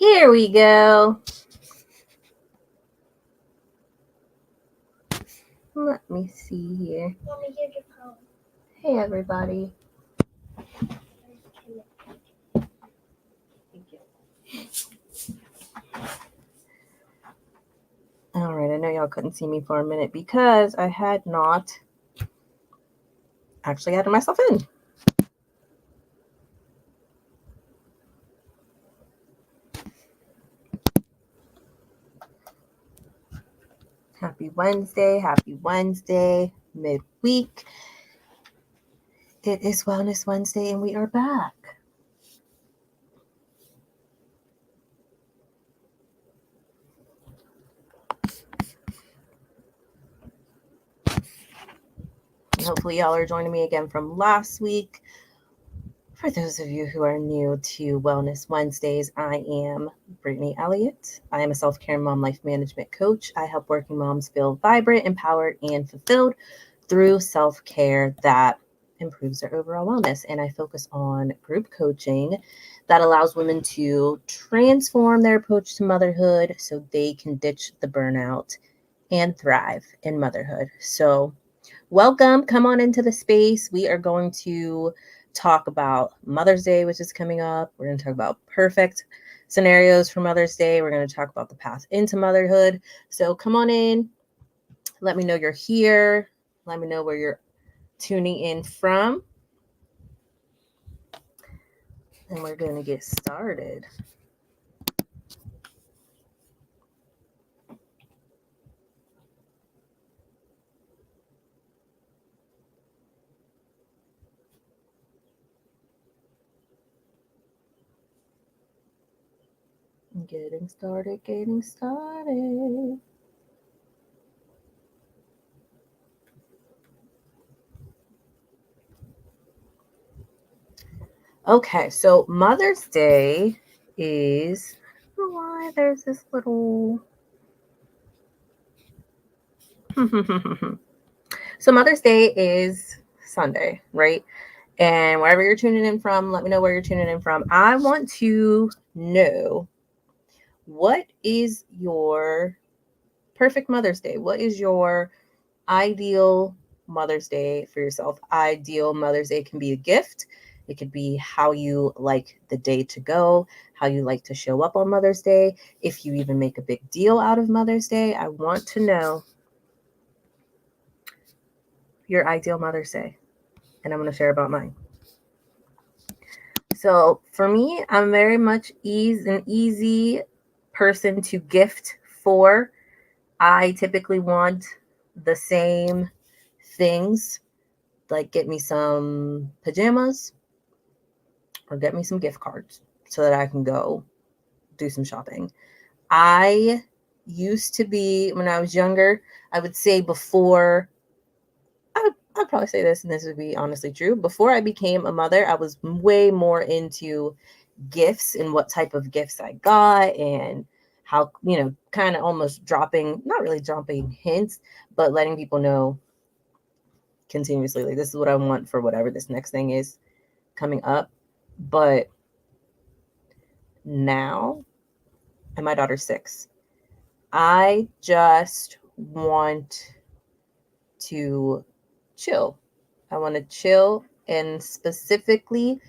Here we go. Let me see here. Mommy, here's your phone. Hey, everybody. All right, I know y'all couldn't see me for a minute because I had not actually added myself in. Happy Wednesday, midweek. It is Wellness Wednesday and we are back. Hopefully y'all are joining me again from last week. For those of you who are new to Wellness Wednesdays, I am Brittany Elliott. I am a self-care mom life management coach. I help working moms feel vibrant, empowered, and fulfilled through self-care that improves their overall wellness. And I focus on group coaching that allows women to transform their approach to motherhood so they can ditch the burnout and thrive in motherhood. So welcome. Come on into the space. We are going to talk about Mother's Day, which is coming up. We're going to talk about perfect scenarios for Mother's Day. We're going to talk about the path into motherhood. So come on in. Let me know you're here. Let me know where you're tuning in from. And we're going to get started. Getting started. Okay, so Mother's Day is, I don't know why there's this little, so Mother's Day is Sunday, right? And wherever you're tuning in from, let me know where you're tuning in from. I want to know, what is your perfect Mother's Day? What is your ideal Mother's Day for yourself? Ideal Mother's Day can be a gift. It could be how you like the day to go, how you like to show up on Mother's Day. If you even make a big deal out of Mother's Day, I want to know your ideal Mother's Day. And I'm going to share about mine. So for me, I'm very much an easy person to gift for. I typically want the same things, like get me some pajamas or get me some gift cards so that I can go do some shopping. I used to be, when I was younger, I would say before, I'd probably say this, and this would be honestly true. Before I became a mother, I was way more into gifts and what type of gifts I got and how, kind of almost not really dropping hints, but letting people know continuously, like, this is what I want for whatever this next thing is coming up. But now, and my daughter's 6, I just want to chill. I want to chill and specifically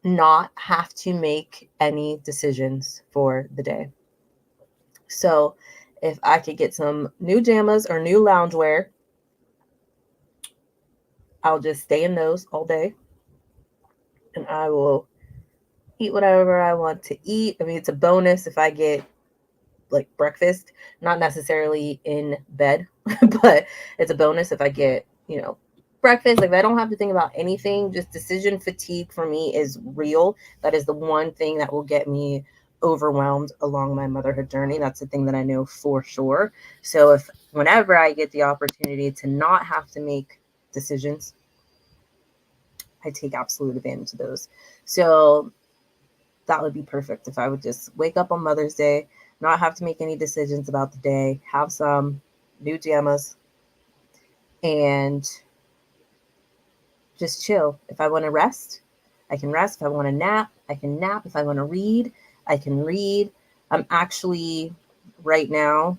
not have to make any decisions for the day. So if I could get some new pajamas or new loungewear, I'll just stay in those all day and I will eat whatever I want to eat. I mean, it's a bonus if I get like breakfast, not necessarily in bed, but it's a bonus if I get, breakfast. Like, I don't have to think about anything. Just decision fatigue for me is real. That is the one thing that will get me overwhelmed along my motherhood journey. That's the thing that I know for sure. So whenever I get the opportunity to not have to make decisions, I take absolute advantage of those. So that would be perfect if I would just wake up on Mother's Day, not have to make any decisions about the day, have some new pajamas, and just chill. If I want to rest, I can rest. If I want to nap, I can nap. If I want to read, I can read. I'm actually right now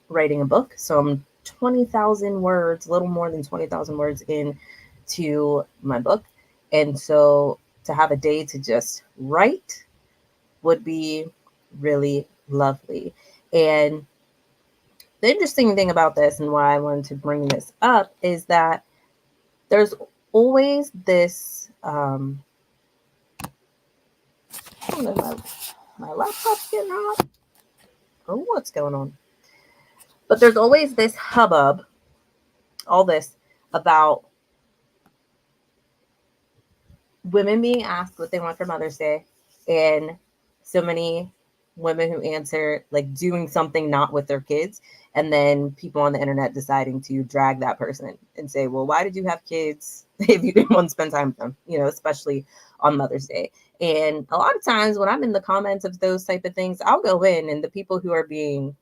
writing a book. So I'm 20,000 words, a little more than 20,000 words into my book. And so to have a day to just write would be really lovely. And the interesting thing about this and why I wanted to bring this up is that there's always this, I don't know if my laptop's getting hot or what's going on, but there's always this hubbub, all this about women being asked what they want for Mother's Day, and so many women who answer like doing something not with their kids, and then people on the internet deciding to drag that person and say, well, why did you have kids if you didn't want to spend time with them, especially on Mother's Day. And a lot of times when I'm in the comments of those type of things, I'll go in, and the people who are being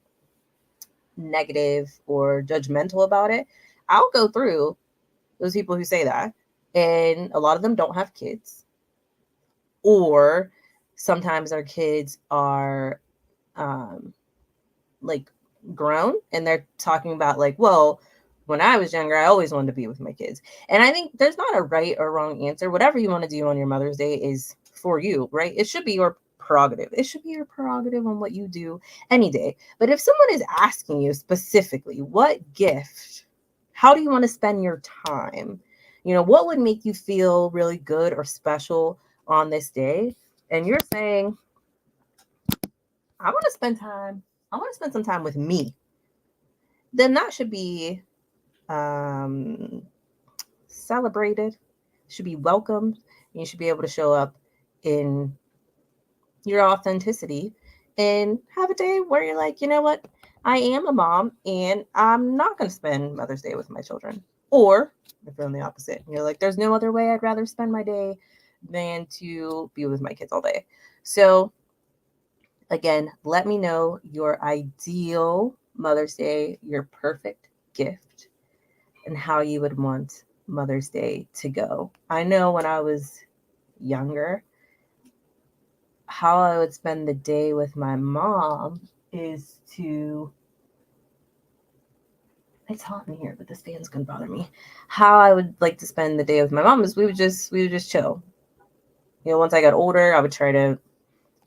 negative or judgmental about it, I'll go through those people who say that, and a lot of them don't have kids, or sometimes our kids are like grown, and they're talking about like, well, when I was younger, I always wanted to be with my kids. And I think there's not a right or wrong answer. Whatever you want to do on your Mother's Day is for you, right? It should be your prerogative. It should be your prerogative on what you do any day. But if someone is asking you specifically, what gift, how do you want to spend your time? What would make you feel really good or special on this day? And you're saying, I want to spend some time with me. Then that should be celebrated, should be welcomed. You should be able to show up in your authenticity and have a day where you're like, you know what? I am a mom, and I'm not going to spend Mother's Day with my children. Or if you're on the opposite, you're like, there's no other way I'd rather spend my day than to be with my kids all day. So again, let me know your ideal Mother's Day, your perfect gift, and how you would want Mother's Day to go. I know when I was younger, how I would spend the day with my mom is to, it's hot in here, but this fan's gonna bother me. How I would like to spend the day with my mom is we would just chill. Once I got older, I would try to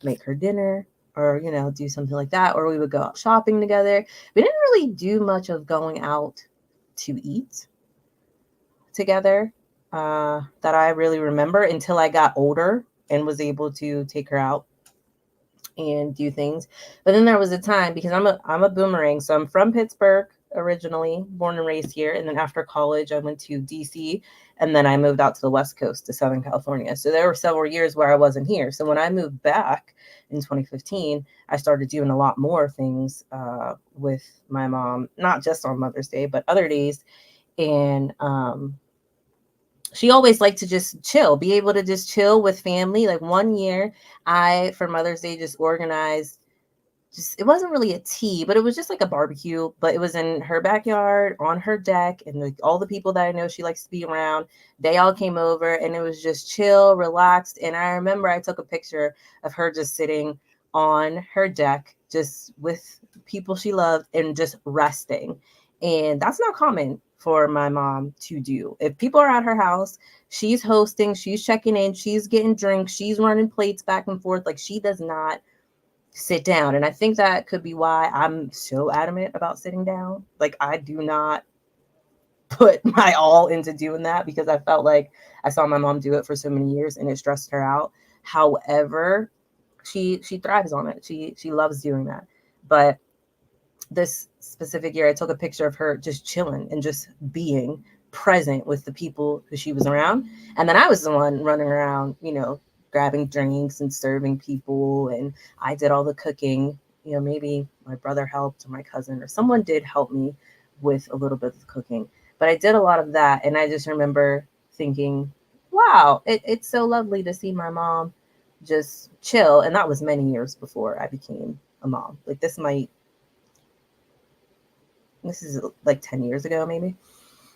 make her dinner, or do something like that, or we would go out shopping together. We didn't really do much of going out to eat together that I really remember until I got older and was able to take her out and do things. But then there was a time, because I'm a boomerang, so I'm from Pittsburgh originally, born and raised here, and then after college I went to DC, and then I moved out to the West Coast to Southern California. So there were several years where I wasn't here. So when I moved back in 2015, I started doing a lot more things with my mom, not just on Mother's Day, but other days. And she always liked to just chill, be able to just chill with family. Like one year, for Mother's Day, just organized, it wasn't really a tea, but it was just like a barbecue, but it was in her backyard, on her deck, and like all the people that I know she likes to be around, they all came over, and it was just chill, relaxed. And I remember I took a picture of her just sitting on her deck, just with people she loved and just resting. And that's not common for my mom to do. If people are at her house, she's hosting, she's checking in, she's getting drinks, she's running plates back and forth. Like, she does not sit down. And I think that could be why I'm so adamant about sitting down. Like, I do not put my all into doing that, because I felt like I saw my mom do it for so many years and it stressed her out. However, she thrives on it. She loves doing that. But this specific year, I took a picture of her just chilling and just being present with the people who she was around. And then I was the one running around, grabbing drinks and serving people. And I did all the cooking. Maybe my brother helped, or my cousin, or someone did help me with a little bit of cooking. But I did a lot of that. And I just remember thinking, wow, it's so lovely to see my mom just chill. And that was many years before I became a mom. Like, this is like 10 years ago, maybe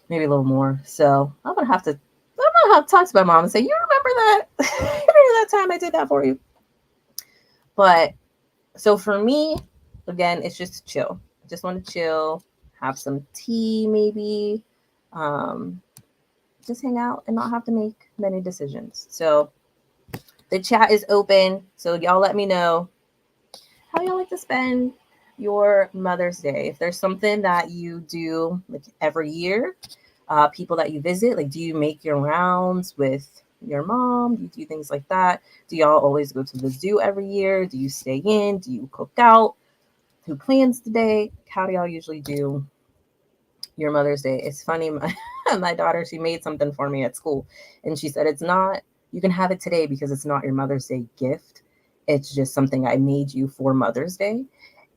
a little more. So I'm gonna have to talk to my mom and say, you remember that? You remember that time I did that for you? But so for me, again, it's just chill. I just want to chill, have some tea maybe, um, just hang out and not have to make many decisions. So the chat is open. So y'all let me know how y'all like to spend your Mother's Day. If there's something that you do like every year, people that you visit, like do you make your rounds with your mom? Do you do things like that? Do y'all always go to the zoo every year? Do you stay in? Do you cook out? Who plans the day? How do y'all usually do your Mother's Day? It's funny, my daughter, she made something for me at school, and she said, it's not, you can have it today because it's not your Mother's Day gift. It's just something I made you for Mother's Day.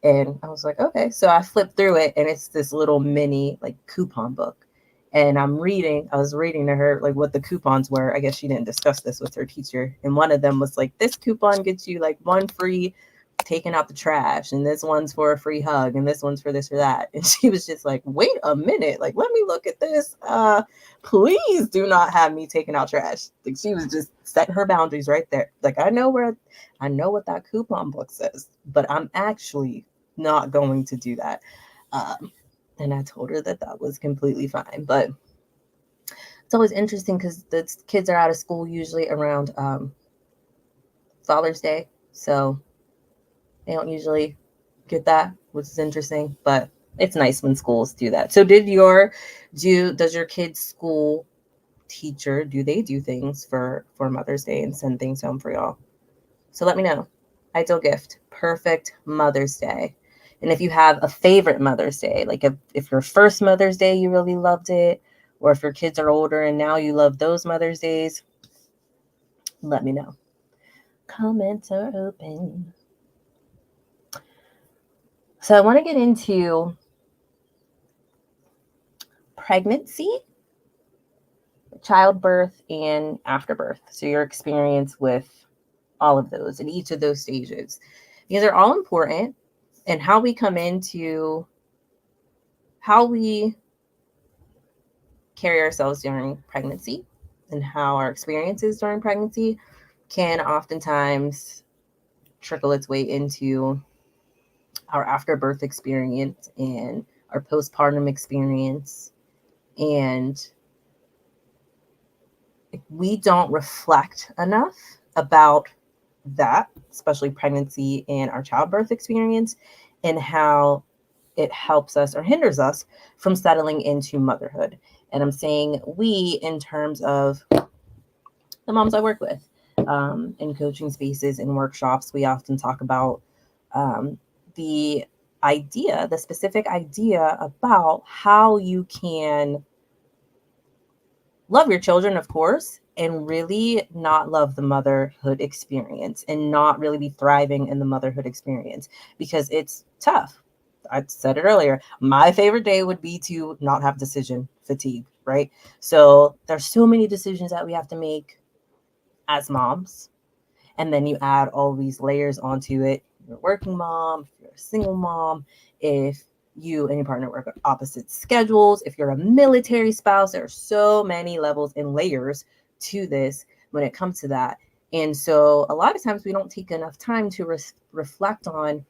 And I was like, okay. So I flipped through it, and it's this little mini like coupon book. And I was reading to her like what the coupons were. I guess she didn't discuss this with her teacher. And one of them was like, this coupon gets you like one free taking out the trash, and this one's for a free hug, and this one's for this or that. And she was just like, wait a minute, like let me look at this. Please do not have me taking out trash. Like she was just setting her boundaries right there. Like I know what that coupon book says, but I'm actually not going to do that. And I told her that was completely fine. But it's always interesting because the kids are out of school usually around Father's Day, so they don't usually get that, which is interesting, but it's nice when schools do that. So does your kids' school teacher, do they do things for Mother's Day and send things home for y'all? So let me know. Ideal gift, perfect Mother's Day. And if you have a favorite Mother's Day, like if your first Mother's Day, you really loved it, or if your kids are older and now you love those Mother's Days, let me know. Comments are open. So I want to get into pregnancy, childbirth, and afterbirth. So your experience with all of those in each of those stages, because they're all important, and how we come into how we carry ourselves during pregnancy and how our experiences during pregnancy can oftentimes trickle its way into our afterbirth experience and our postpartum experience. And we don't reflect enough about that, especially pregnancy and our childbirth experience, and how it helps us or hinders us from settling into motherhood. And I'm saying we in terms of the moms I work with in coaching spaces and workshops. We often talk about the specific idea about how you can love your children, of course, and really not love the motherhood experience and not really be thriving in the motherhood experience, because it's tough. I said it earlier. My favorite day would be to not have decision fatigue, right? So there's so many decisions that we have to make as moms. And then you add all these layers onto it. You're a working mom, if you're a single mom, if you and your partner work on opposite schedules, if you're a military spouse, there are so many levels and layers to this when it comes to that. And so a lot of times we don't take enough time to reflect on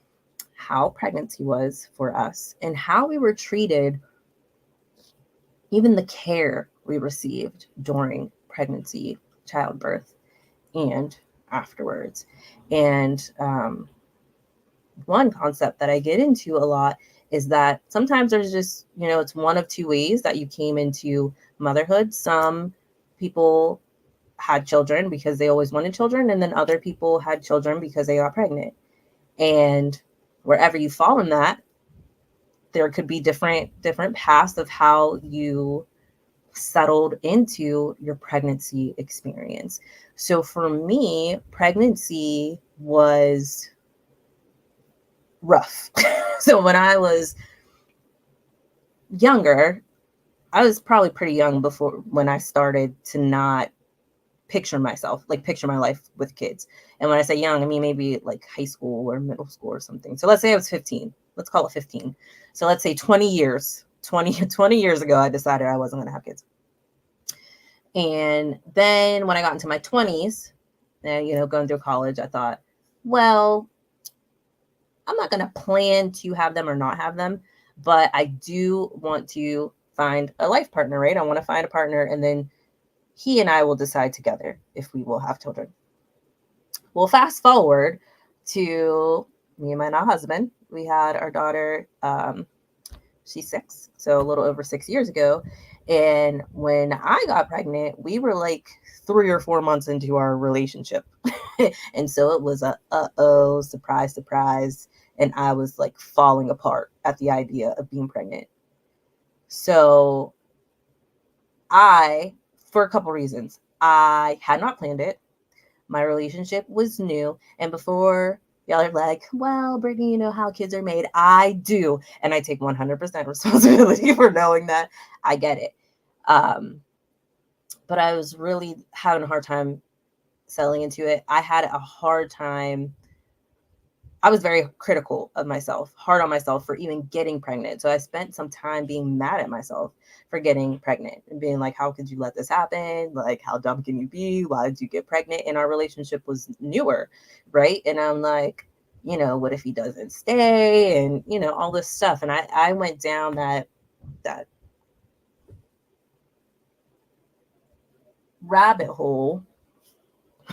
how pregnancy was for us and how we were treated, even the care we received during pregnancy, childbirth, and afterwards. And one concept that I get into a lot is that sometimes there's just, it's one of two ways that you came into motherhood. Some people had children because they always wanted children, and then other people had children because they got pregnant. And wherever you fall in that, there could be different paths of how you settled into your pregnancy experience. So for me, pregnancy was rough. So when I was younger, I was probably pretty young when I started to not picture my life with kids. And when I say young, I mean maybe like high school or middle school or something. So let's say I was 15. Let's call it 15. So let's say 20 years ago, I decided I wasn't going to have kids. And then when I got into my 20s, going through college, I thought, well, I'm not going to plan to have them or not have them, but I do want to find a life partner, right? I want to find a partner, and then he and I will decide together if we will have children. Well, fast forward to me and my now husband. We had our daughter, she's 6, so a little over 6 years ago. And when I got pregnant, we were like 3 or 4 months into our relationship. And so it was a uh-oh, surprise, surprise. And I was like falling apart at the idea of being pregnant. So for a couple reasons, I had not planned it. My relationship was new. And before y'all are like, well, Brittany, you know how kids are made. I do. And I take 100% responsibility for knowing that. I get it. But I was really having a hard time settling into it. I had a hard time. I was very critical of myself, hard on myself for even getting pregnant. So I spent some time being mad at myself for getting pregnant and being like, how could you let this happen? Like, how dumb can you be? Why did you get pregnant? And our relationship was newer, right? And I'm like, what if he doesn't stay? And, all this stuff. And I went down that rabbit hole.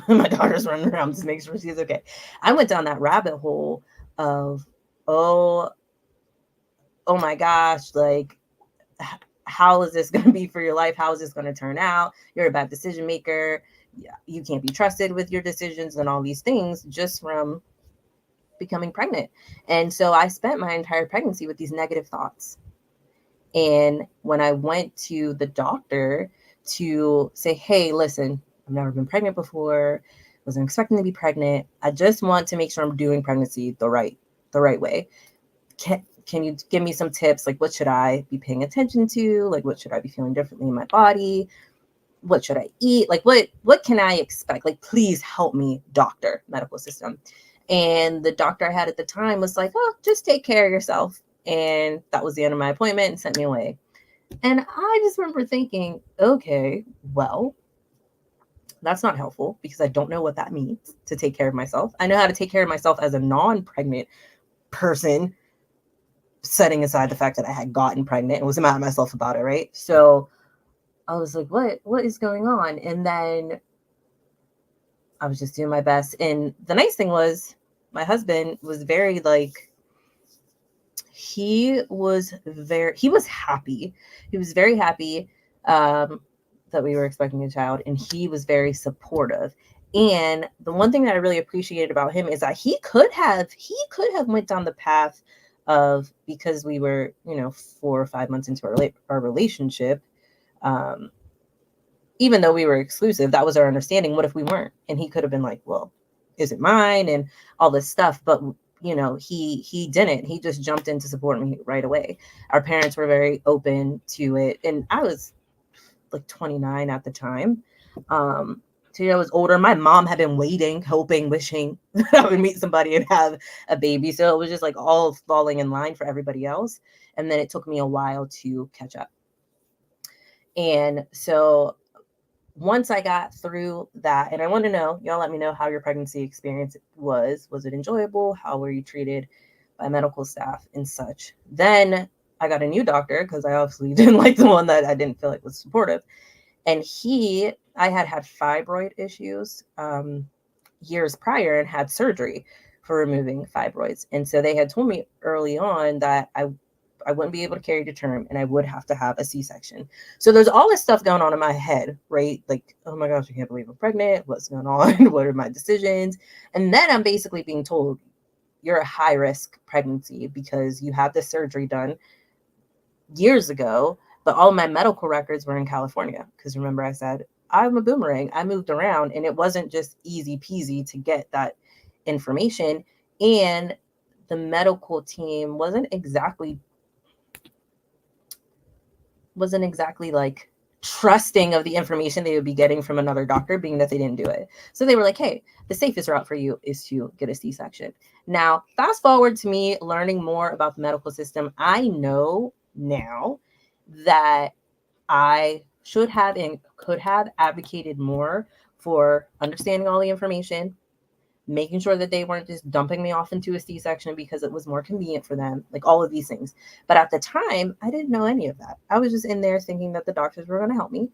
My daughter's running around to make sure she's okay. I went down that rabbit hole of, oh my gosh, like, how is this going to be for your life? How is this going to turn out? You're a bad decision maker. You can't be trusted with your decisions and all these things just from becoming pregnant. And so I spent my entire pregnancy with these negative thoughts. And when I went to the doctor to say, hey, listen, I've never been pregnant before, wasn't expecting to be pregnant. I just want to make sure I'm doing pregnancy the right way. Can you give me some tips? Like, what should I be paying attention to? Like, what should I be feeling differently in my body? What should I eat? Like, what can I expect? Like, please help me, doctor, medical system. And the doctor I had at the time was like, oh, just take care of yourself. And that was the end of my appointment and sent me away. And I just remember thinking, okay, well, that's not helpful because I don't know what that means to take care of myself. I know how to take care of myself as a non-pregnant person, setting aside the fact that I had gotten pregnant and was mad at myself about it, right? So I was like, what is going on? And then I was just doing my best. And the nice thing was my husband was very like, he was happy. He was very happy that we were expecting a child, and he was very supportive. And the one thing that I really appreciated about him is that he could have went down the path of, because we were 4 or 5 months into our relationship, even though we were exclusive, that was our understanding. What if we weren't? And he could have been like, well, is it mine? And all this stuff. But he didn't. He just jumped in to support me right away. Our parents were very open to it, and I was like 29 at the time. So I was older. My mom had been waiting, hoping, wishing that I would meet somebody and have a baby. So it was just like all falling in line for everybody else. And then it took me a while to catch up. And so once I got through that, and I want to know, y'all let me know how your pregnancy experience was. Was it enjoyable? How were you treated by medical staff and such? Then I got a new doctor because I obviously didn't like the one that I didn't feel like was supportive. And I had fibroid issues years prior and had surgery for removing fibroids. And so they had told me early on that I wouldn't be able to carry to term and I would have to have a C-section. So there's all this stuff going on in my head, right? Like, oh my gosh, I can't believe I'm pregnant. What's going on? What are my decisions? And then I'm basically being told you're a high risk pregnancy because you had this surgery done years ago, but all of my medical records were in California. Because remember I said, I'm a boomerang. I moved around and it wasn't just easy peasy to get that information. And the medical team wasn't exactly like trusting of the information they would be getting from another doctor, being that they didn't do it. So they were like, hey, the safest route for you is to get a C-section. Now, fast forward to me learning more about the medical system. I know now that I should have and could have advocated more for understanding all the information, making sure that they weren't just dumping me off into a C-section because it was more convenient for them, like all of these things. But at the time, I didn't know any of that. I was just in there thinking that the doctors were going to help me.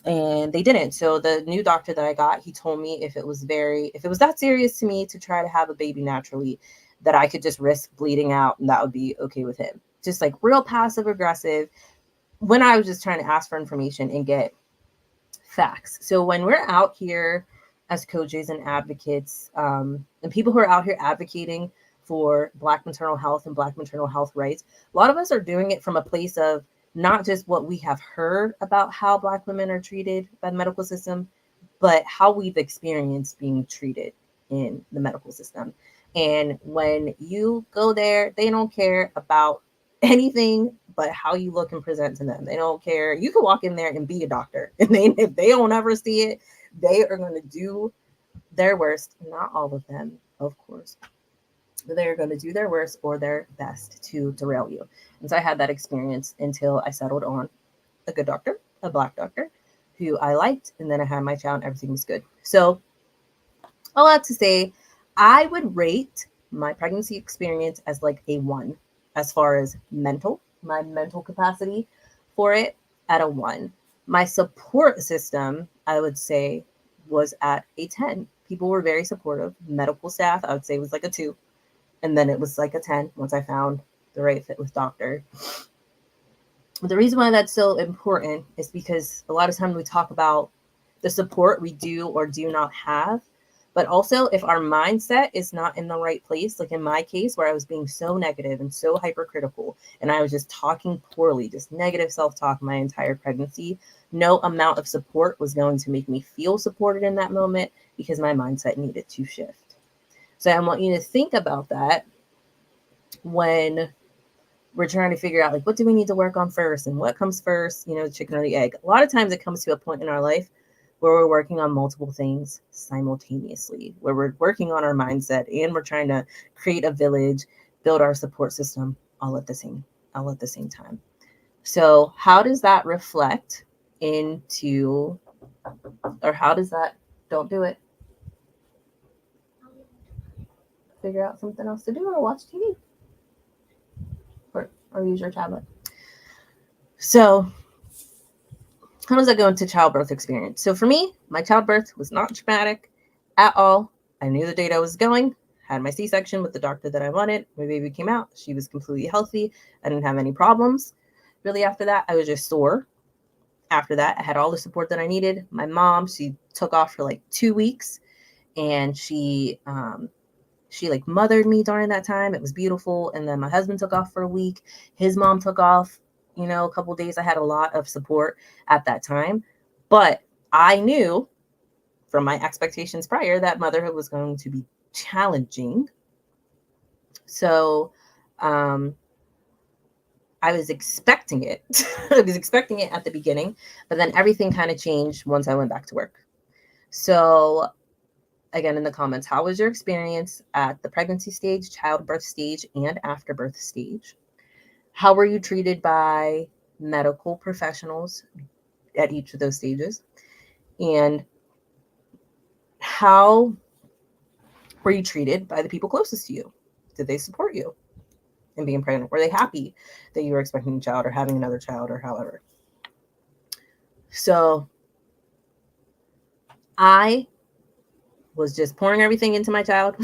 And they didn't. So the new doctor that I got, he told me if it was that serious to me to try to have a baby naturally, that I could just risk bleeding out and that would be okay with him. Just like real passive aggressive when I was just trying to ask for information and get facts. So when we're out here as coaches and advocates, and people who are out here advocating for Black maternal health and Black maternal health rights, a lot of us are doing it from a place of not just what we have heard about how Black women are treated by the medical system, but how we've experienced being treated in the medical system. And when you go there, they don't care about anything but how you look and present to them. They don't care. You can walk in there and be a doctor, and if they don't ever see it, they are going to do their worst. Not all of them, of course. They're going to do their worst or their best to derail you. And so I had that experience until I settled on a good doctor, a Black doctor, who I liked. And then I had my child and everything was good. So all that to say, I would rate my pregnancy experience as like a 1 as far as my mental capacity for it at a 1. My support system, I would say, was at a 10. People were very supportive. Medical staff, I would say, was like a 2. And then it was like a 10 once I found the right fit with doctor. The reason why that's so important is because a lot of times we talk about the support we do or do not have. But also, if our mindset is not in the right place, like in my case, where I was being so negative and so hypercritical, and I was just talking poorly, just negative self-talk my entire pregnancy, no amount of support was going to make me feel supported in that moment because my mindset needed to shift. So I want you to think about that when we're trying to figure out, like, what do we need to work on first and what comes first, the chicken or the egg. A lot of times it comes to a point in our life where we're working on multiple things simultaneously, where we're working on our mindset and we're trying to create a village, build our support system all at the same time. So how does that reflect into, or how does that, don't do it. Figure out something else to do or watch TV or use your tablet. So how does that go into childbirth experience? So for me, my childbirth was not traumatic at all. I knew the date I was going, had my C-section with the doctor that I wanted. My baby came out. She was completely healthy. I didn't have any problems. Really, after that, I was just sore. After that, I had all the support that I needed. My mom, she took off for like 2 weeks, and she like mothered me during that time. It was beautiful. And then my husband took off for a week. His mom took off, a couple of days. I had a lot of support at that time, but I knew from my expectations prior that motherhood was going to be challenging. So, I was expecting it. I was expecting it at the beginning, but then everything kind of changed once I went back to work. So again, in the comments, how was your experience at the pregnancy stage, childbirth stage, and afterbirth stage? How were you treated by medical professionals at each of those stages? And how were you treated by the people closest to you? Did they support you in being pregnant? Were they happy that you were expecting a child or having another child or however? So I was just pouring everything into my child.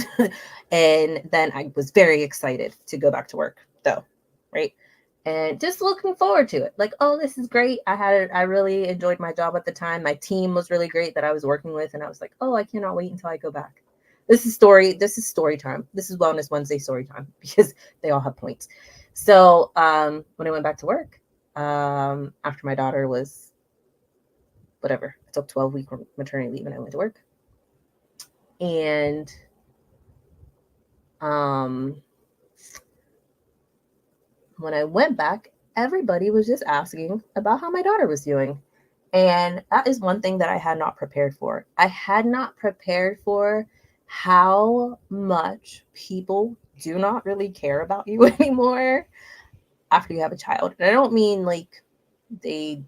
And then I was very excited to go back to work though, right? And just looking forward to it. Like, oh, this is great. I really enjoyed my job at the time. My team was really great that I was working with. And I was like, oh, I cannot wait until I go back. This is story time. This is Wellness Wednesday story time because they all have points. So when I went back to work, after my daughter was whatever, I took 12-week maternity leave and I went to work. And when I went back, everybody was just asking about how my daughter was doing. And that is one thing that I had not prepared for. I had not prepared for how much people do not really care about you anymore after you have a child. And I don't mean like they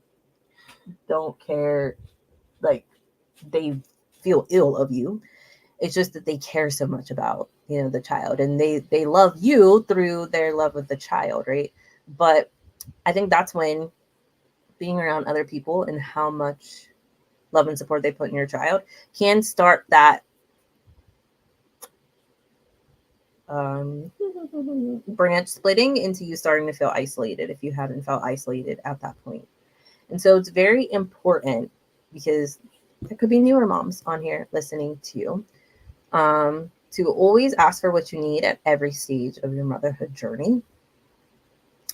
don't care, like they feel ill of you. It's just that they care so much about, the child, and they love you through their love of the child, right? But I think that's when being around other people and how much love and support they put in your child can start that branch splitting into you starting to feel isolated if you haven't felt isolated at that point. And so it's very important, because there could be newer moms on here listening to you, to always ask for what you need at every stage of your motherhood journey.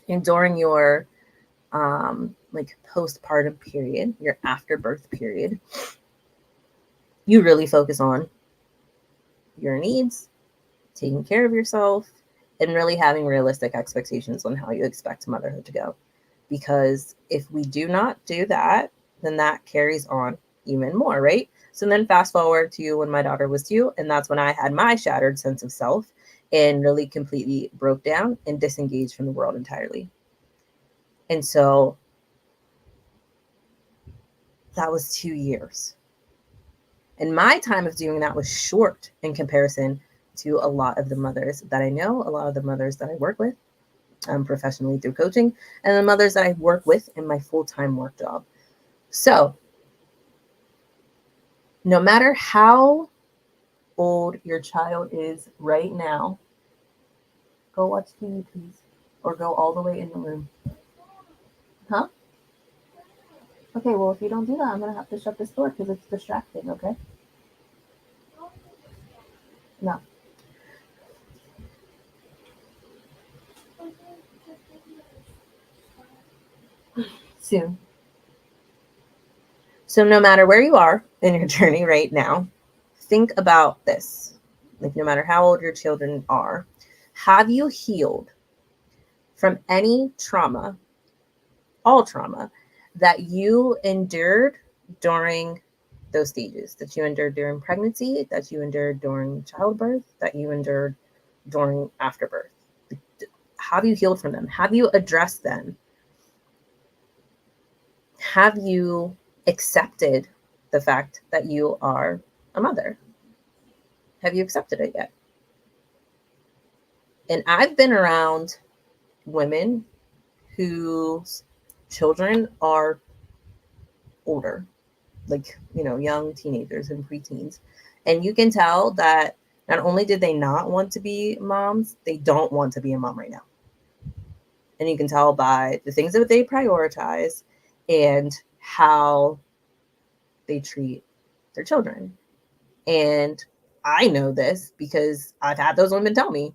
And during your like postpartum period, your afterbirth period, you really focus on your needs, taking care of yourself, and really having realistic expectations on how you expect motherhood to go. Because if we do not do that, then that carries on even more, right? So then fast forward to when my daughter was 2, and that's when I had my shattered sense of self and really completely broke down and disengaged from the world entirely. And so that was 2 years. And my time of doing that was short in comparison to a lot of the mothers that I know, a lot of the mothers that I work with professionally through coaching, and the mothers that I work with in my full-time work job. So no matter how old your child is right now, go watch TV, please, or go all the way in the room. Huh? Okay, well, if you don't do that, I'm going to have to shut this door because it's distracting, okay? No. Soon. So no matter where you are in your journey right now, think about this. Like, no matter how old your children are, have you healed from any trauma, all trauma, that you endured during those stages, that you endured during pregnancy, that you endured during childbirth, that you endured during afterbirth? Have you healed from them? Have you addressed them? Have you accepted the fact that you are a mother? Have you accepted it yet? And I've been around women whose children are older, like, young teenagers and preteens. And you can tell that not only did they not want to be moms, they don't want to be a mom right now. And you can tell by the things that they prioritize and how they treat their children. And I know this because I've had those women tell me,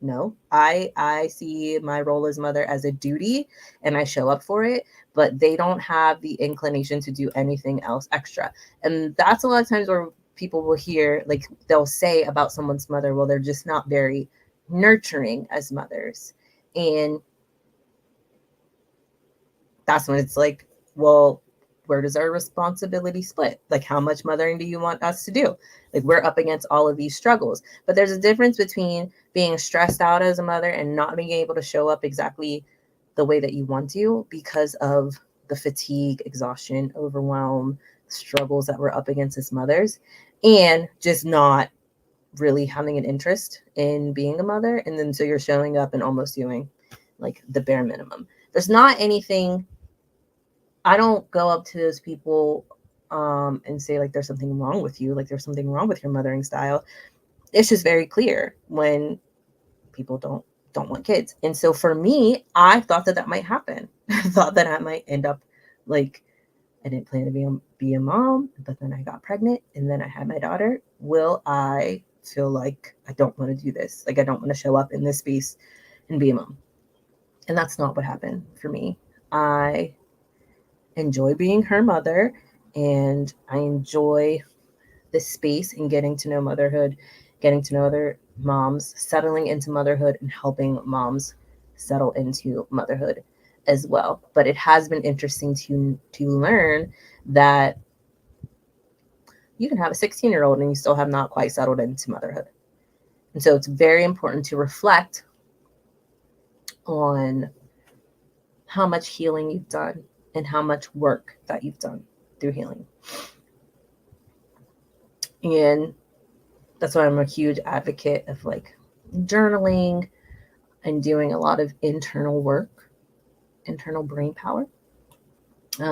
no, I see my role as mother as a duty and I show up for it, but they don't have the inclination to do anything else extra. And that's a lot of times where people will hear, like, they'll say about someone's mother, well, they're just not very nurturing as mothers. And that's when it's like, well, where does our responsibility split? Like, how much mothering do you want us to do? Like, we're up against all of these struggles. But there's a difference between being stressed out as a mother and not being able to show up exactly the way that you want to because of the fatigue, exhaustion, overwhelm, struggles that we're up against as mothers, and just not really having an interest in being a mother. And then so you're showing up and almost doing like the bare minimum. There's not anything. I don't go up to those people and say, like, there's something wrong with you, like there's something wrong with your mothering style. It's just very clear when people don't want kids. And so for me, I thought that might happen. I thought that I might end up like, I didn't plan to be a mom, but then I got pregnant and then I had my daughter. Will I feel like I don't want to do this? Like, I don't want to show up in this space and be a mom. And that's not what happened for me. I enjoy being her mother, and I enjoy the space and getting to know motherhood, getting to know other moms, settling into motherhood, and helping moms settle into motherhood as well. But it has been interesting to learn that you can have a 16-year-old and you still have not quite settled into motherhood. And so it's very important to reflect on how much healing you've done and how much work that you've done through healing. And That's why I'm a huge advocate of like journaling and doing a lot of internal work, internal brain power,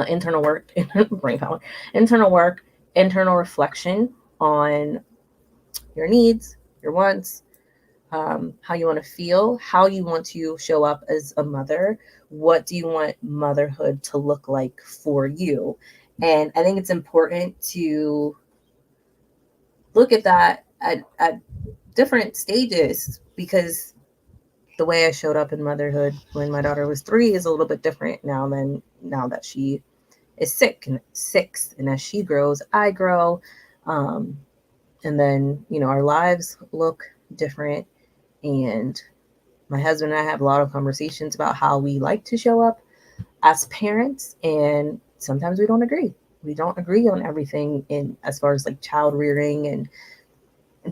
internal work, brain power, internal work, internal reflection on your needs, your wants, how you want to feel, how you want to show up as a mother. What do you want motherhood to look like for you? And I think it's important to look at that at different stages, because the way I showed up in motherhood when my daughter was 3 is a little bit different now that she is 6, and as she grows, I grow. Um, and then, our lives look different. And my husband and I have a lot of conversations about how we like to show up as parents, and sometimes we don't agree. We don't agree on everything in as far as like child rearing and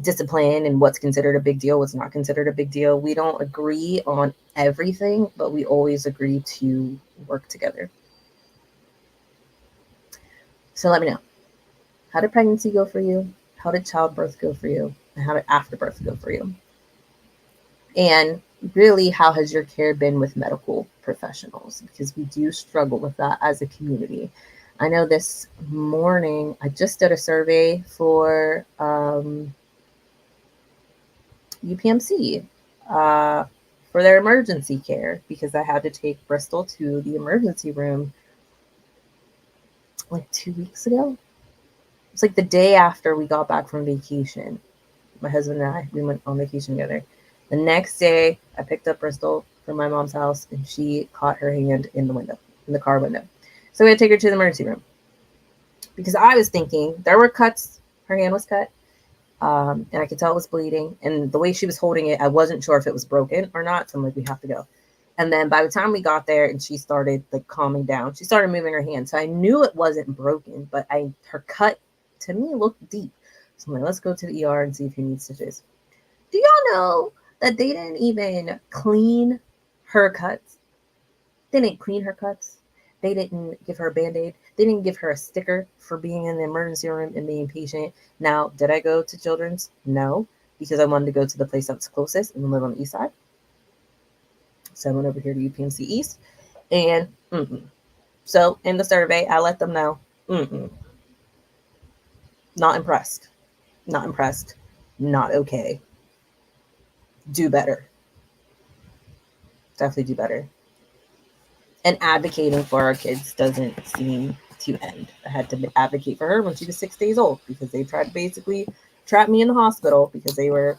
discipline and what's considered a big deal, what's not considered a big deal. We don't agree on everything, but we always agree to work together. So let me know. How did pregnancy go for you? How did childbirth go for you? And how did afterbirth go for you? And really, how has your care been with medical professionals? Because we do struggle with that as a community. I know this morning I just did a survey for UPMC for their emergency care, because I had to take Bristol to the emergency room like 2 weeks ago. It's like the day after we got back from vacation. My husband and I, we went on vacation together. The next day, I picked up Bristol from my mom's house, and she caught her hand in the car window. So we had to take her to the emergency room, because I was thinking there were cuts. Her hand was cut, and I could tell it was bleeding. And the way she was holding it, I wasn't sure if it was broken or not. So I'm like, we have to go. And then by the time we got there and she started like calming down, she started moving her hand. So I knew it wasn't broken, but her cut to me looked deep. So I'm like, let's go to the ER and see if he needs stitches. Do y'all know that they didn't even clean her cuts? They didn't clean her cuts. They didn't give her a Band-Aid. They didn't give her a sticker for being in the emergency room and being patient. Now, did I go to Children's? No, because I wanted to go to the place that's closest and live on the east side. So I went over here to UPMC East. And so in the survey, I let them know, not impressed. Not impressed. Not okay. Do better. Definitely do better. And advocating for our kids doesn't seem to end. I had to advocate for her when she was 6 days old, because they tried to basically trap me in the hospital because they were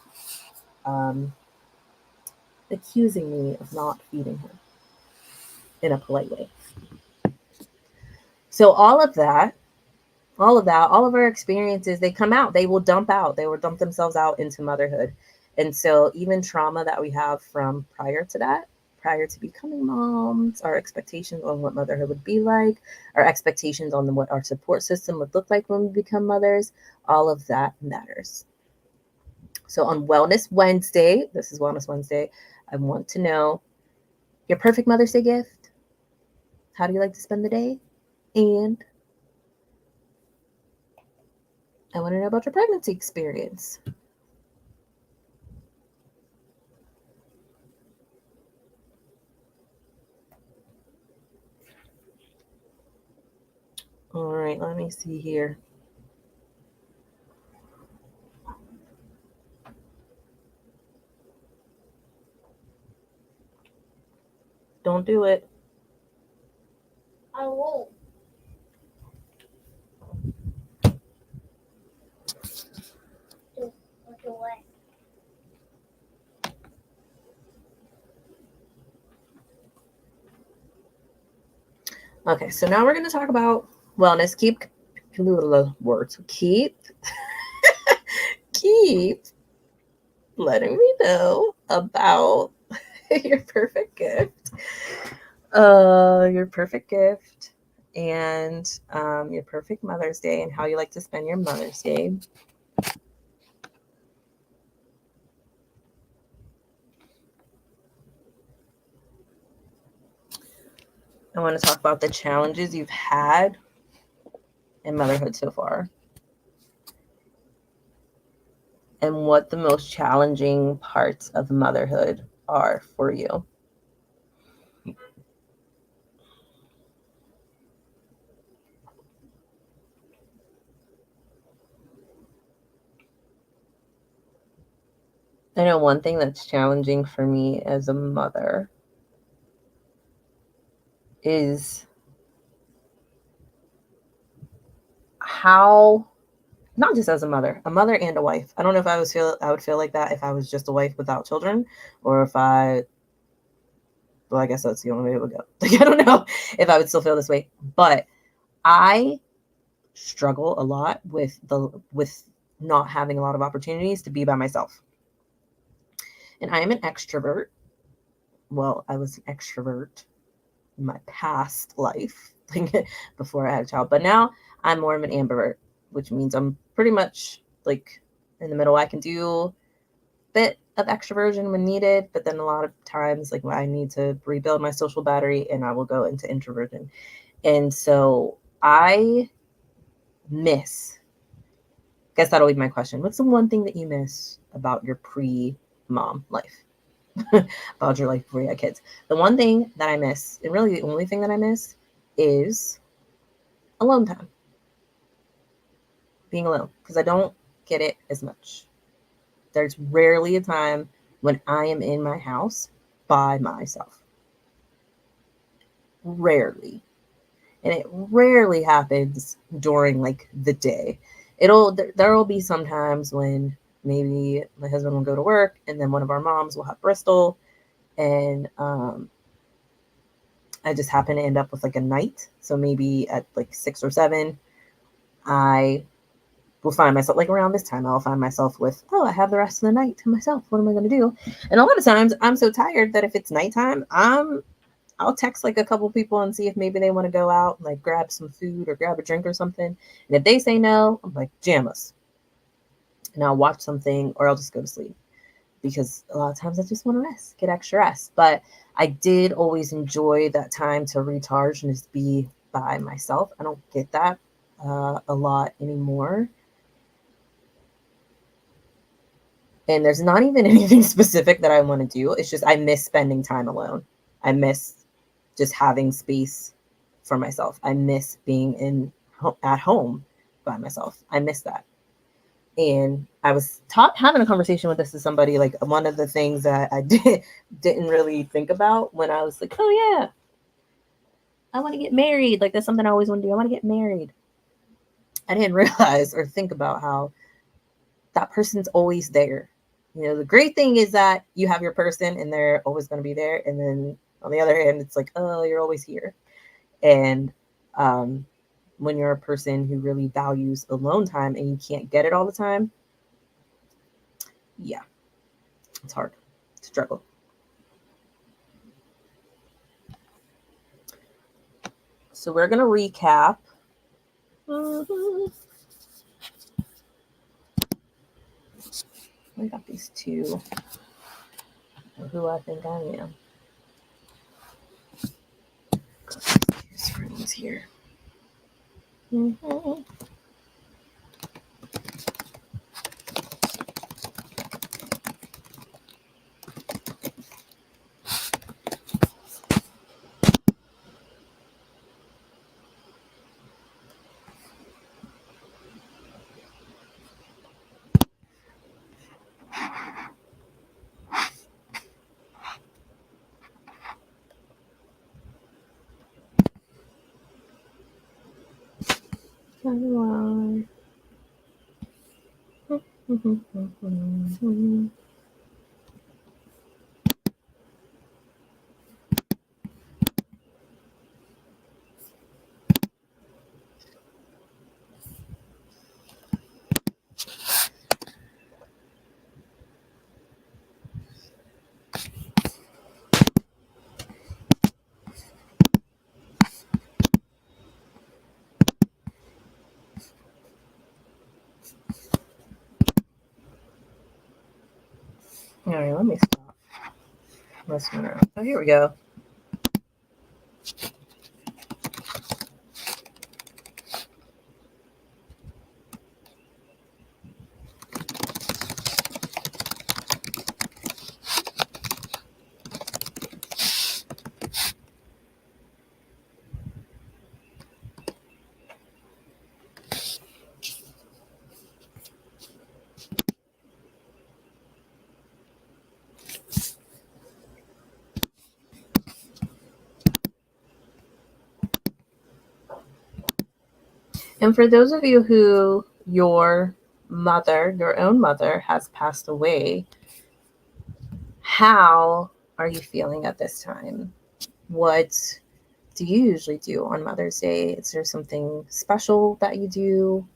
accusing me of not feeding her in a polite way. So all of our experiences, they come out, they will dump themselves out into motherhood. And so even trauma that we have from prior to becoming moms, our expectations on what motherhood would be like, our expectations on what our support system would look like when we become mothers, all of that matters. So on Wellness Wednesday, this is Wellness Wednesday, I want to know your perfect Mother's Day gift. How do you like to spend the day? And I want to know about your pregnancy experience. All right, let me see here. Don't do it. I won't. Look away. Okay, so now we're going to talk about wellness. Keep letting me know about your perfect gift. Your perfect gift and your perfect Mother's Day, and how you like to spend your Mother's Day. I want to talk about the challenges you've had in motherhood so far. and what the most challenging parts of motherhood are for you. I know one thing that's challenging for me as a mother is how, not just as a mother and a wife. I don't know if I would feel like that if I was just a wife without children, or if well, I guess that's the only way it would go. Like, I don't know if I would still feel this way, but I struggle a lot with not having a lot of opportunities to be by myself. And I am an extrovert. Well, I was an extrovert in my past life before I had a child, but now I'm more of an ambivert, which means I'm pretty much like in the middle. I can do a bit of extroversion when needed, but then a lot of times, like, when I need to rebuild my social battery, and I will go into introversion. And so I guess that'll be my question. What's the one thing that you miss about your pre-mom life? About your life before you had kids? The one thing that I miss, and really the only thing that I miss, is alone time. Being alone, because I don't get it as much. There's rarely a time when I am in my house by myself. Rarely. And it rarely happens during like the day. There will be some times when maybe my husband will go to work, and then one of our moms will have Bristol, and I just happen to end up with like a night. So maybe at like 6 or 7, I will find myself, like around this time, I'll find myself with, oh, I have the rest of the night to myself. What am I going to do? And a lot of times I'm so tired that if it's nighttime, I'll text like a couple people and see if maybe they want to go out and like grab some food or grab a drink or something. And if they say no, I'm like, jam us. And I'll watch something, or I'll just go to sleep, because a lot of times I just want to rest, get extra rest. But I did always enjoy that time to recharge and just be by myself. I don't get that a lot anymore. And there's not even anything specific that I want to do. It's just I miss spending time alone. I miss just having space for myself. I miss being at home by myself. I miss that. And I was having a conversation with this with somebody, like one of the things that I didn't really think about when I was like, oh yeah, I want to get married. Like, that's something I always want to do. I want to get married. I didn't realize or think about how that person's always there. You know, the great thing is that you have your person and they're always going to be there. And then on the other hand, it's like, oh, you're always here. And when you're a person who really values alone time and you can't get it all the time, yeah, it's hard. Struggle. So we're going to recap. I got these two of who I think I am. Two screens here. Mm-hmm. All right, let me stop messing around. Oh, here we go. And for those of you who your own mother, has passed away, how are you feeling at this time? What do you usually do on Mother's Day? Is there something special that you do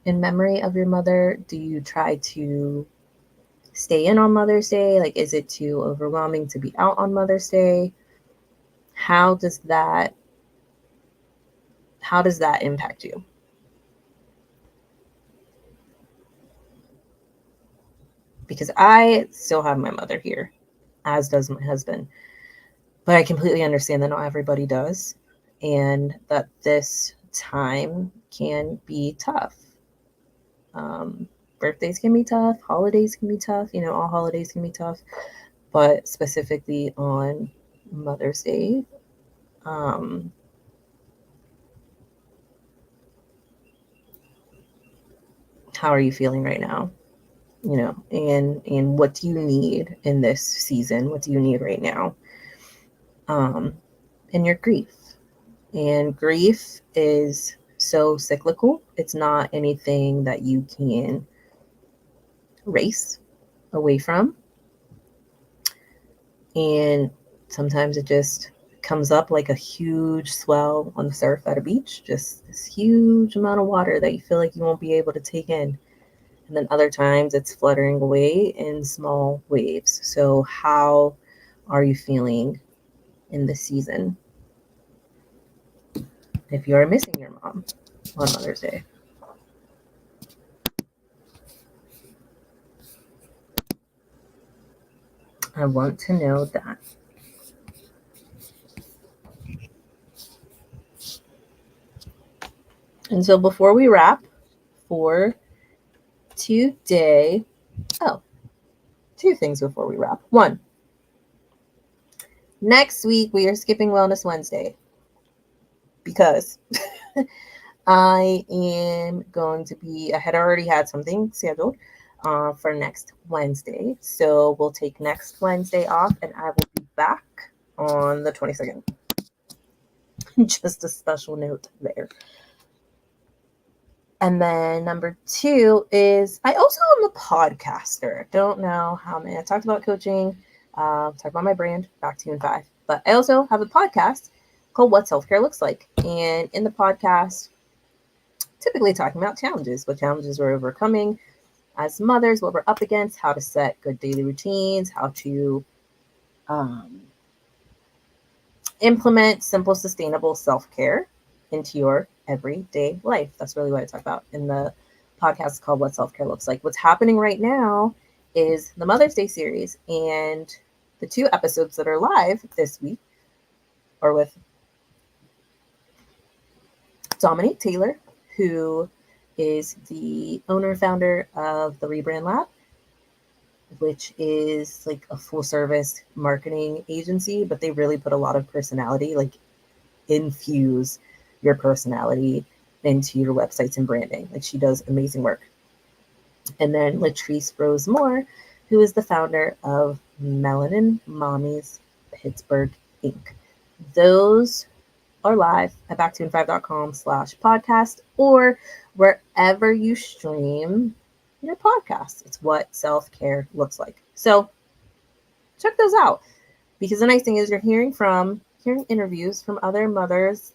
in memory of your mother? Do you try to stay in on Mother's Day? Like, is it too overwhelming to be out on Mother's Day? How does that impact you? Because I still have my mother here, as does my husband. But I completely understand that not everybody does, and that this time can be tough. Birthdays can be tough, holidays can be tough, all holidays can be tough, but specifically on Mother's Day, how are you feeling right now? And what do you need in this season? What do you need right now? And your grief. And grief is so cyclical. It's not anything that you can race away from. And sometimes it just comes up like a huge swell on the surf at a beach, just this huge amount of water that you feel like you won't be able to take in. And then other times it's fluttering away in small waves. So how are you feeling in this season if you are missing your mom on Mother's Day? I want to know that. And so before we wrap for today, two things before we wrap. One, next week we are skipping Wellness Wednesday because I had already had something scheduled for next Wednesday. So we'll take next Wednesday off and I will be back on the 22nd. Just a special note there. And then number two is I also am a podcaster. Don't know how many. I talked about coaching, talked about my brand, back to you in 5. But I also have a podcast called What Self-Care Looks Like. And in the podcast, typically talking about challenges, what challenges we're overcoming as mothers, what we're up against, how to set good daily routines, how to implement simple, sustainable self-care into your everyday life. That's really what I talk about in the podcast called What Self-Care Looks Like. What's happening right now is the Mother's Day series, and the 2 episodes that are live this week are with Dominique Taylor, who is the owner founder of the Rebrand Lab, which is like a full service marketing agency, but they really put a lot of personality, like infuse your personality into your websites and branding. Like, she does amazing work. And then Latrice Rose Moore, who is the founder of Melanin Mommies Pittsburgh Inc. Those are live at backtoin5.com/podcast or wherever you stream your podcast. It's What Self-Care Looks Like. So check those out, because the nice thing is you're hearing interviews from other mothers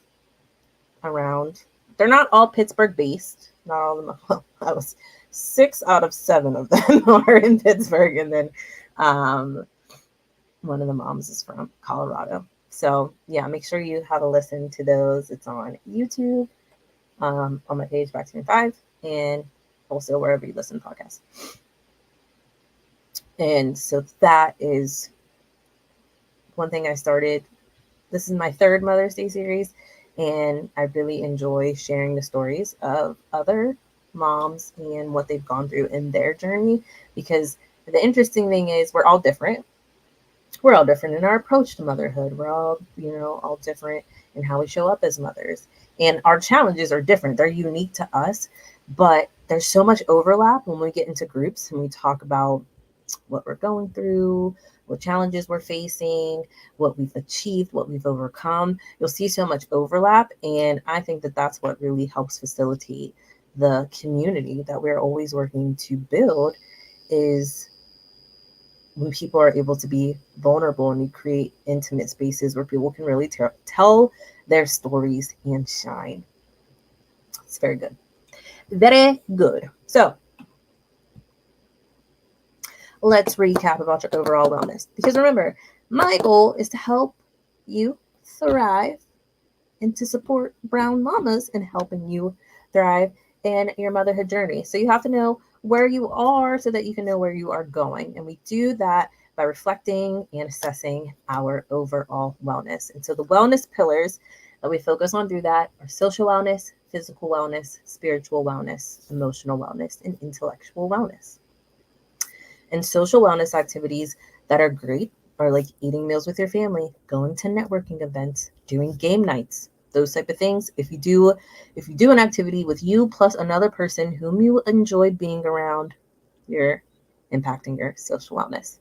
around. They're not all Pittsburgh based. Not all of them. Well, I was 6 out of 7 of them are in Pittsburgh, and then one of the moms is from Colorado. So yeah, make sure you have a listen to those. It's on YouTube, on my page, Back to 5, and also wherever you listen to podcasts. And so that is one thing I started. This is my 3rd Mother's Day series, and I really enjoy sharing the stories of other moms and what they've gone through in their journey, because the interesting thing is we're all different. We're all different in our approach to motherhood. We're all, all different in how we show up as mothers. And our challenges are different. They're unique to us, but there's so much overlap when we get into groups and we talk about what we're going through, what challenges we're facing, what we've achieved, what we've overcome. You'll see so much overlap. And I think that that's what really helps facilitate the community that we're always working to build, is when people are able to be vulnerable and you create intimate spaces where people can really tell their stories and shine. It's very good. Very good. So let's recap about your overall wellness. Because remember, my goal is to help you thrive and to support brown mamas in helping you thrive in your motherhood journey. So you have to know where you are so that you can know where you are going. And we do that by reflecting and assessing our overall wellness. And so the wellness pillars that we focus on through that are social wellness, physical wellness, spiritual wellness, emotional wellness, and intellectual wellness. And social wellness activities that are great are like eating meals with your family, going to networking events, doing game nights, those type of things. If you do an activity with you plus another person whom you enjoy being around, you're impacting your social wellness.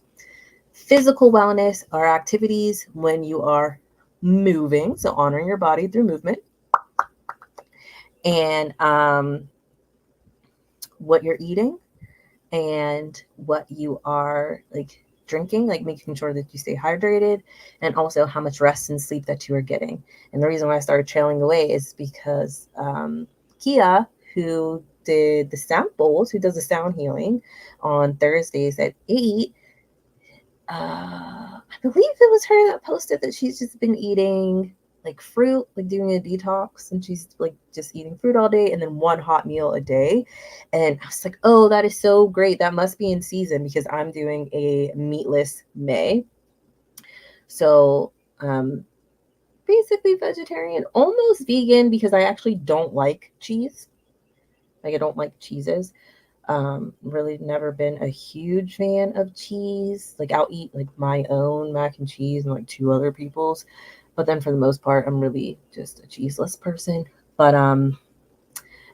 Physical wellness are activities when you are moving, so honoring your body through movement, and what you're eating and what you are like drinking, like making sure that you stay hydrated, and also how much rest and sleep that you are getting. And the reason why I started trailing away is because Kia, who did the sound bowls, who does the sound healing on Thursdays at 8, I believe it was her that posted that she's just been eating like fruit, like doing a detox, and she's like just eating fruit all day and then one hot meal a day. And I was like, oh, that is so great. That must be in season because I'm doing a meatless May. So, basically vegetarian, almost vegan because I actually don't like cheese. Like, I don't like cheeses. Really never been a huge fan of cheese. Like, I'll eat like my own mac and cheese and like two other people's, but then for the most part, I'm really just a cheeseless person. But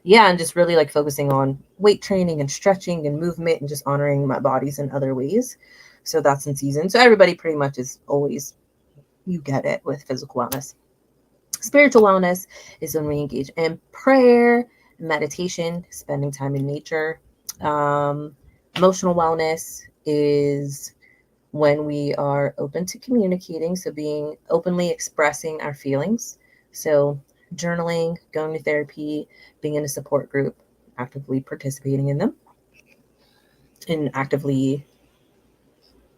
yeah, and just really like focusing on weight training and stretching and movement and just honoring my bodies in other ways. So that's in season. So everybody pretty much is always, you get it with physical wellness. Spiritual wellness is when we engage in prayer, meditation, spending time in nature. Emotional wellness is when we are open to communicating, so being openly expressing our feelings. So, journaling, going to therapy, being in a support group, actively participating in them, and actively,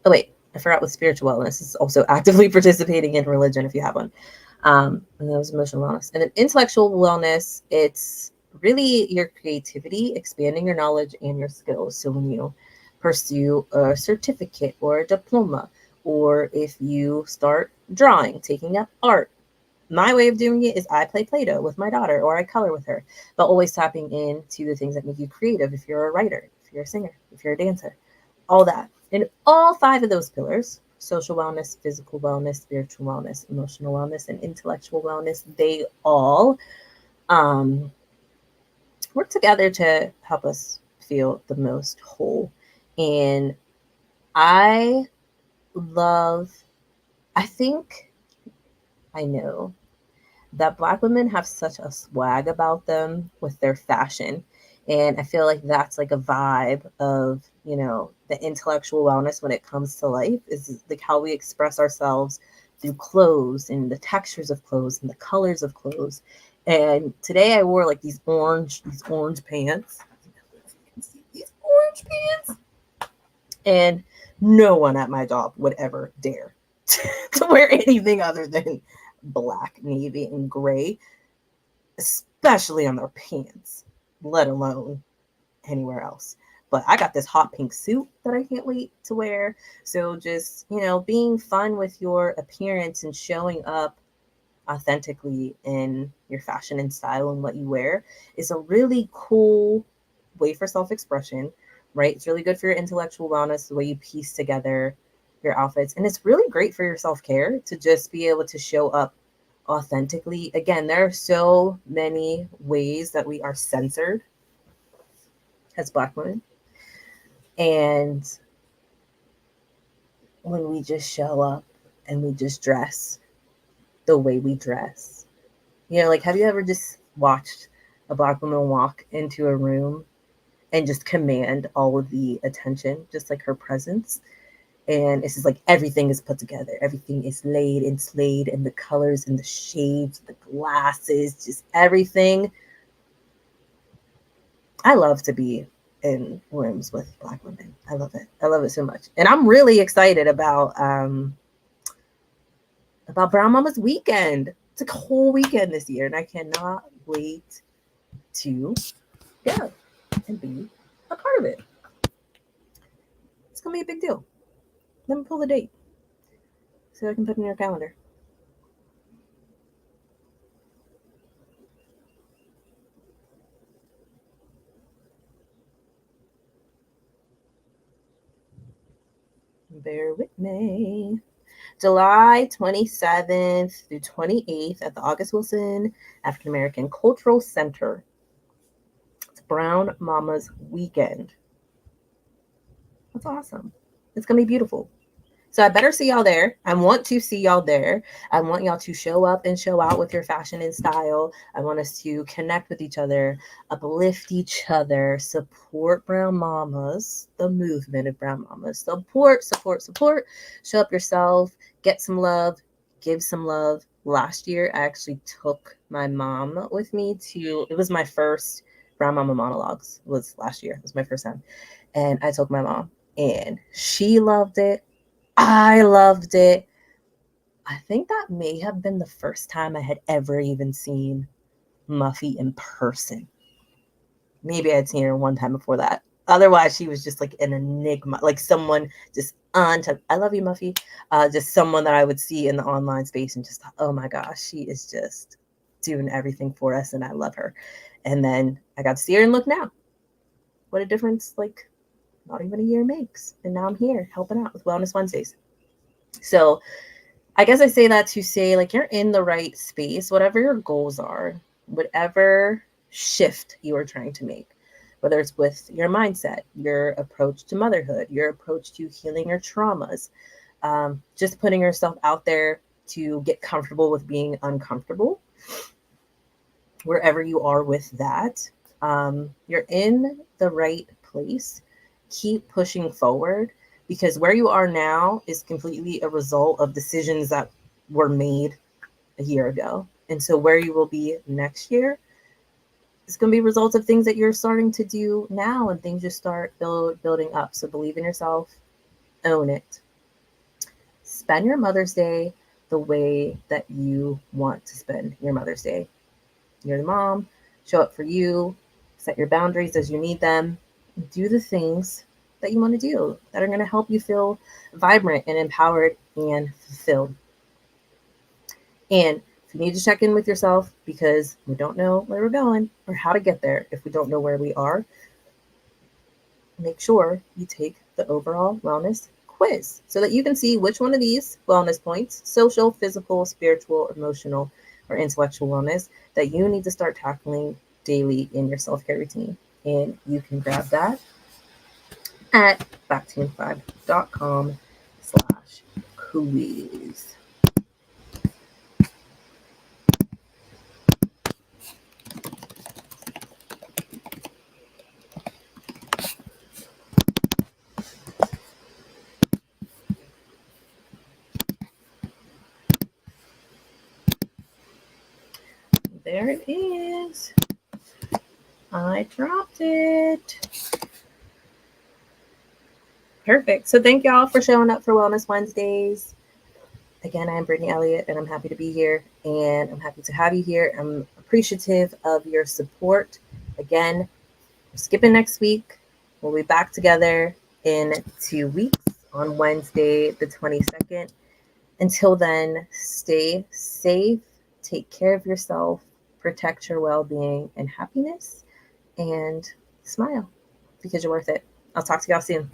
oh, wait, I forgot with spiritual wellness is also actively participating in religion if you have one. And that was emotional wellness. And then intellectual wellness, it's really your creativity, expanding your knowledge and your skills. So when you pursue a certificate or a diploma, or if you start drawing, taking up art. My way of doing it is I play Play-Doh with my daughter or I color with her, but always tapping into the things that make you creative if you're a writer, if you're a singer, if you're a dancer, all that. And all 5 of those pillars, social wellness, physical wellness, spiritual wellness, emotional wellness, and intellectual wellness, they all um, work together to help us feel the most whole. And I love, I think, I know that Black women have such a swag about them with their fashion. And I feel like that's like a vibe of, the intellectual wellness when it comes to life, is like how we express ourselves through clothes and the textures of clothes and the colors of clothes. And today I wore like these orange pants. These orange pants. And no one at my job would ever dare to wear anything other than black, navy, and gray, especially on their pants, let alone anywhere else. But I got this hot pink suit that I can't wait to wear. So just, being fun with your appearance and showing up authentically in your fashion and style and what you wear is a really cool way for self-expression, right? It's really good for your intellectual wellness, the way you piece together your outfits. And it's really great for your self-care to just be able to show up authentically. Again, there are so many ways that we are censored as Black women. And when we just show up and we just dress the way we dress. You know, like, have you ever just watched a Black woman walk into a room and just command all of the attention, just like her presence? And it's just like everything is put together, everything is laid and slayed, and the colors and the shades, the glasses, just everything. I love to be in rooms with Black women. I love it. I love it so much. And I'm really excited about Brown Mama's weekend. It's a whole weekend this year, and I cannot wait to go and be a part of it. It's gonna be a big deal. Let me pull the date so I can put it in your calendar. Bear with me. July 27th through 28th at the August Wilson African American Cultural Center. It's Brown Mama's weekend. That's awesome. It's going to be beautiful. So I better see y'all there. I want to see y'all there. I want y'all to show up and show out with your fashion and style. I want us to connect with each other, uplift each other, support Brown Mamas, the movement of Brown Mamas. Support, support, support. Show up yourself, get some love, give some love. Last year, I actually took my mom with me to, it was my first Brown Mama monologues. It was last year. It was my first time. And I took my mom, and she loved it. I loved it. I think that may have been the first time I had ever even seen Muffy in person. Maybe I had seen her one time before that. Otherwise, she was just like an enigma, like someone just on top. I love you, Muffy. Just someone that I would see in the online space and just thought, oh my gosh, she is just doing everything for us, and I love her. And then I got to see her and look now. What a difference, like, not even a year makes. And now I'm here helping out with Wellness Wednesdays. So I guess I say that to say, like, you're in the right space, whatever your goals are, whatever shift you are trying to make, whether it's with your mindset, your approach to motherhood, your approach to healing your traumas, just putting yourself out there to get comfortable with being uncomfortable, wherever you are with that, you're in the right place. Keep pushing forward, because where you are now is completely a result of decisions that were made a year ago. And so where you will be next year is going to be results of things that you're starting to do now, and things just start building up. So believe in yourself, own it. Spend your Mother's Day the way that you want to spend your Mother's Day. You're the mom, show up for you, set your boundaries as you need them, do the things that you want to do that are going to help you feel vibrant and empowered and fulfilled. And if you need to check in with yourself because we don't know where we're going or how to get there, if we don't know where we are, make sure you take the overall wellness quiz so that you can see which one of these wellness points, social, physical, spiritual, emotional, or intellectual wellness, that you need to start tackling daily in your self-care routine. And you can grab that at backteam5.com/quiz. There it is. I dropped it. Perfect. So thank y'all for showing up for Wellness Wednesdays. Again, I'm Brittany Elliott, and I'm happy to be here, and I'm happy to have you here. I'm appreciative of your support. Again, we're skipping next week. We'll be back together in 2 weeks on Wednesday, the 22nd. Until then, stay safe, take care of yourself, protect your well-being and happiness, and smile, because you're worth it. I'll talk to y'all soon.